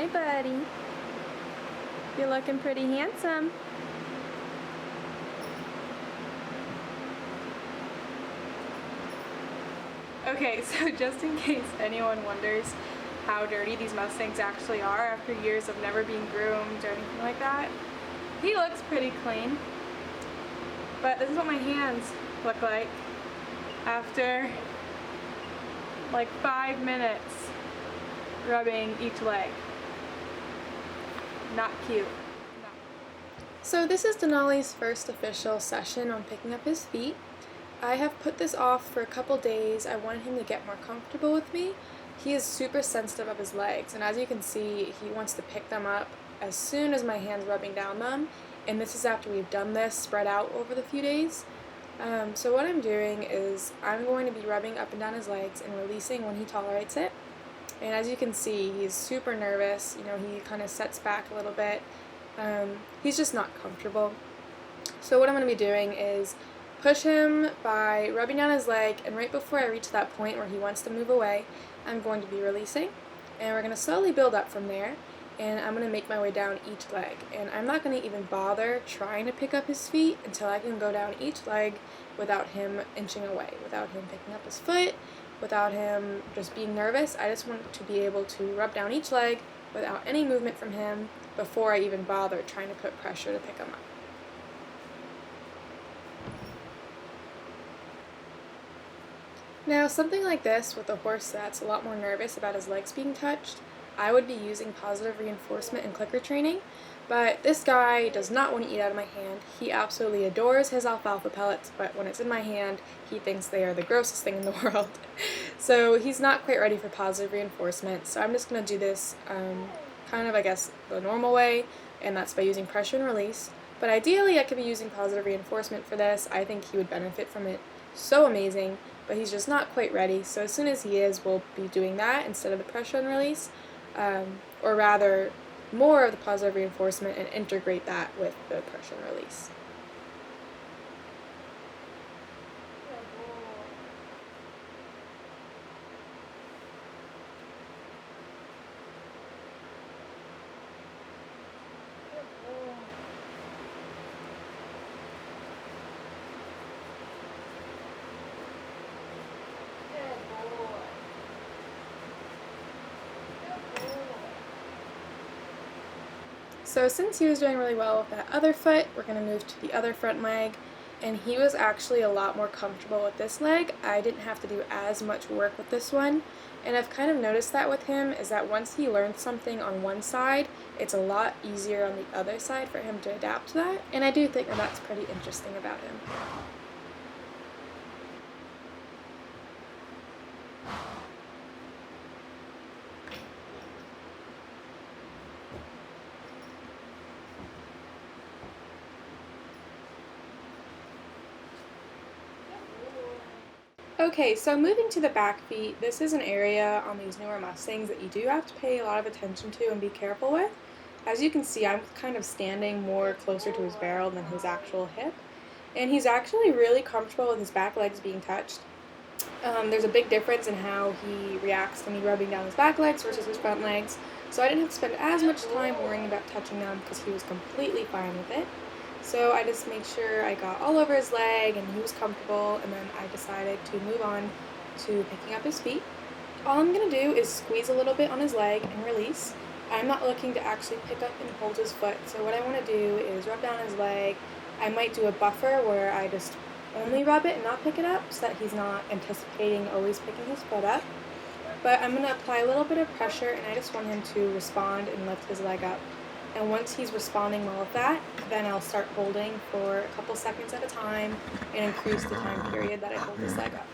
Hi, buddy. You're looking pretty handsome. Okay, so just in case anyone wonders how dirty these Mustangs actually are after years of never being groomed or anything like that, he looks pretty clean. But this is what my hands look like after like 5 minutes rubbing each leg. Not cute. No. So this is Denali's first official session on picking up his feet. I have put this off for a couple days. I wanted him to get more comfortable with me. He is super sensitive of his legs, and as you can see, he wants to pick them up as soon as my hand's rubbing down them, and this is after we've done this spread out over the few days. So what I'm doing is I'm going to be rubbing up and down his legs and releasing when he tolerates it. And as you can see, he's super nervous. You know, he kind of sets back a little bit. He's just not comfortable. So what I'm going to be doing is push him by rubbing down his leg, and right before I reach that point where he wants to move away, I'm going to be releasing. And we're going to slowly build up from there, and I'm going to make my way down each leg. And I'm not going to even bother trying to pick up his feet until I can go down each leg without him inching away, without him picking up his foot, without him just being nervous. I just want to be able to rub down each leg without any movement from him before I even bother trying to put pressure to pick him up. Now, something like this with a horse that's a lot more nervous about his legs being touched, I would be using positive reinforcement and clicker training, but this guy does not want to eat out of my hand. He absolutely adores his alfalfa pellets, but when it's in my hand, he thinks they are the grossest thing in the world. So he's not quite ready for positive reinforcement, so I'm just going to do this kind of, I guess, the normal way, and that's by using pressure and release. But ideally, I could be using positive reinforcement for this. I think he would benefit from it so amazing, but he's just not quite ready. So as soon as he is, we'll be doing that instead of the pressure and release, or rather more of the positive reinforcement and integrate that with the pressure and release. So since he was doing really well with that other foot, we're going to move to the other front leg, and he was actually a lot more comfortable with this leg. I didn't have to do as much work with this one, and I've kind of noticed that with him is that once he learns something on one side, it's a lot easier on the other side for him to adapt to that, and I do think that that's pretty interesting about him. Okay, so moving to the back feet, this is an area on these newer Mustangs that you do have to pay a lot of attention to and be careful with. As you can see, I'm kind of standing more closer to his barrel than his actual hip, and he's actually really comfortable with his back legs being touched. There's a big difference in how he reacts to me rubbing down his back legs versus his front legs, so I didn't have to spend as much time worrying about touching them because he was completely fine with it. So I just made sure I got all over his leg and he was comfortable, and then I decided to move on to picking up his feet. All I'm going to do is squeeze a little bit on his leg and release. I'm not looking to actually pick up and hold his foot, so what I want to do is rub down his leg. I might do a buffer where I just only rub it and not pick it up so that he's not anticipating always picking his foot up. But I'm going to apply a little bit of pressure, and I just want him to respond and lift his leg up. And once he's responding well with that, then I'll start holding for a couple seconds at a time and increase the time period that I hold his leg up.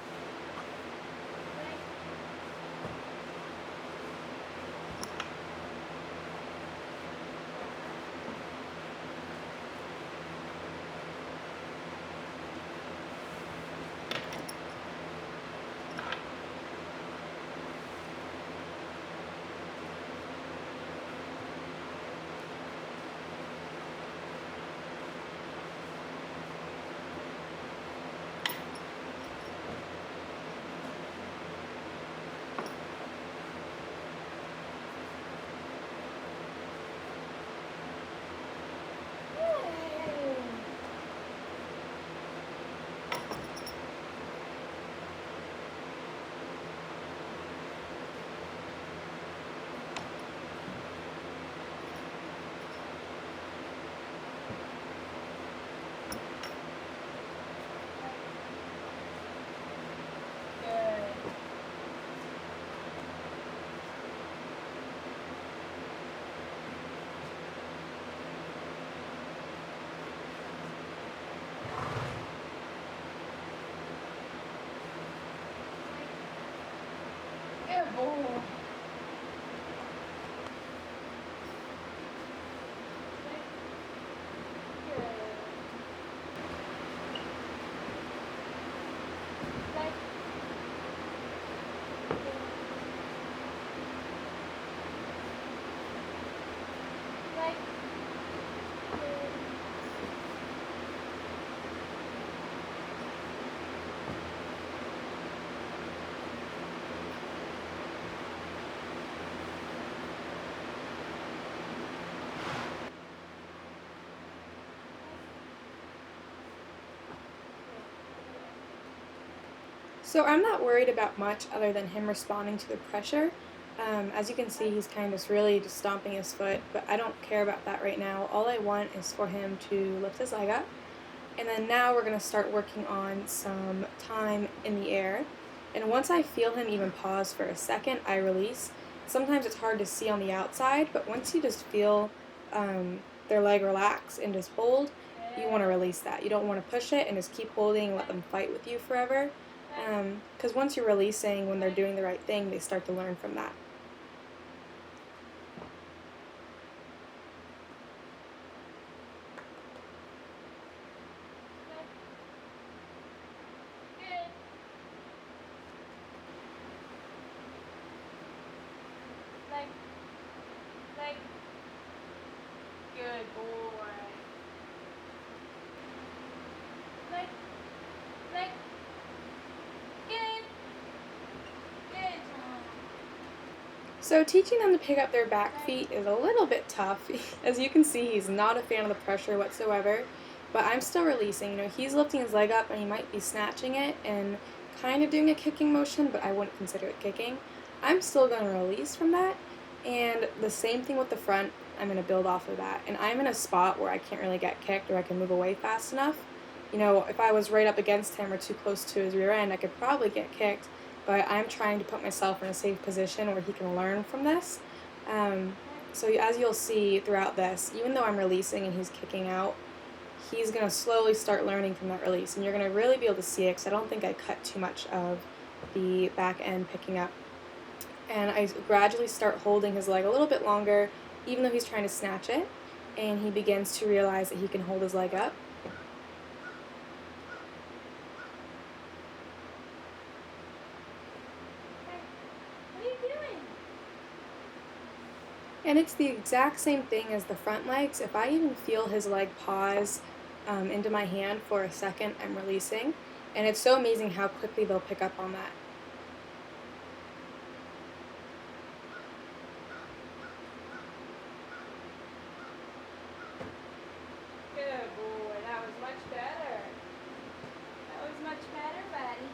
boy. So I'm not worried about much other than him responding to the pressure. As you can see, he's kind of just really just stomping his foot, but I don't care about that right now. All I want is for him to lift his leg up. And then now we're going to start working on some time in the air. And once I feel him even pause for a second, I release. Sometimes it's hard to see on the outside, but once you just feel their leg relax and just hold, you want to release that. You don't want to push it and just keep holding and let them fight with you forever. Because once you're releasing, when they're doing the right thing, they start to learn from that. Good boy. So teaching them to pick up their back feet is a little bit tough. As you can see, he's not a fan of the pressure whatsoever, but I'm still releasing. You know, he's lifting his leg up and he might be snatching it and kind of doing a kicking motion, but I wouldn't consider it kicking. I'm still going to release from that, and the same thing with the front. I'm going to build off of that, and I'm in a spot where I can't really get kicked or I can move away fast enough. You know, if I was right up against him or too close to his rear end, I could probably get kicked, but I'm trying to put myself in a safe position where he can learn from this. So as you'll see throughout this, even though I'm releasing and he's kicking out, he's going to slowly start learning from that release, and you're going to really be able to see it because I don't think I cut too much of the back end picking up. And I gradually start holding his leg a little bit longer, even though he's trying to snatch it, and he begins to realize that he can hold his leg up. And it's the exact same thing as the front legs. If I even feel his leg pause into my hand for a second, I'm releasing. And it's so amazing how quickly they'll pick up on that. Good boy. That was much better. That was much better, buddy.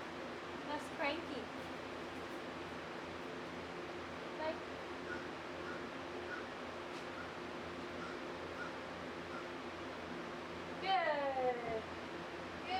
Less cranky. Good. Good.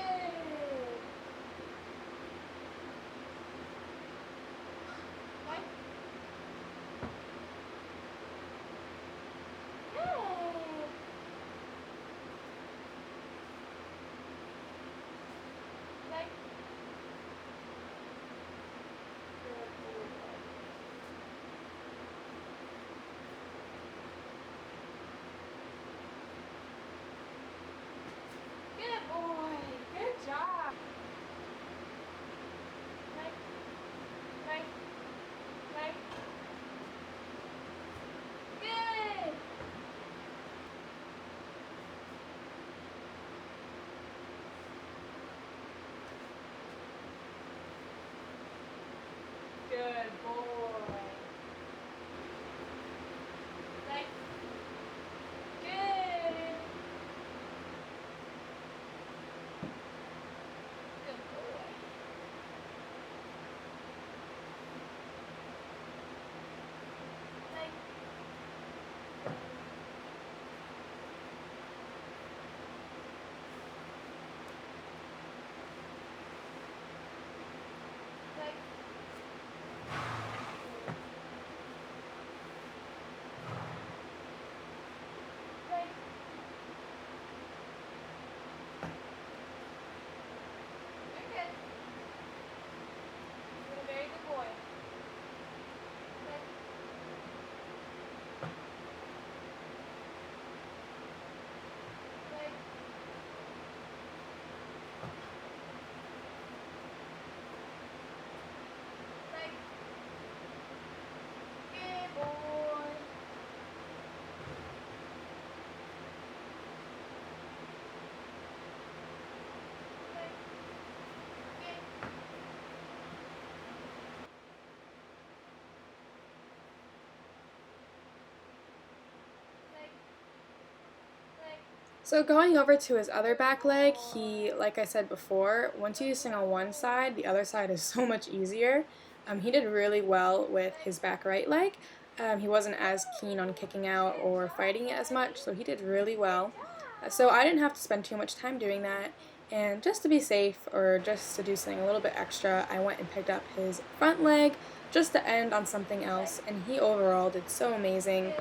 So going over to his other back leg, he, like I said before, once you swing on one side, the other side is so much easier. He did really well with his back right leg. He wasn't as keen on kicking out or fighting it as much, so he did really well. So I didn't have to spend too much time doing that. And just to be safe, or just to do something a little bit extra, I went and picked up his front leg just to end on something else, and he overall did so amazing.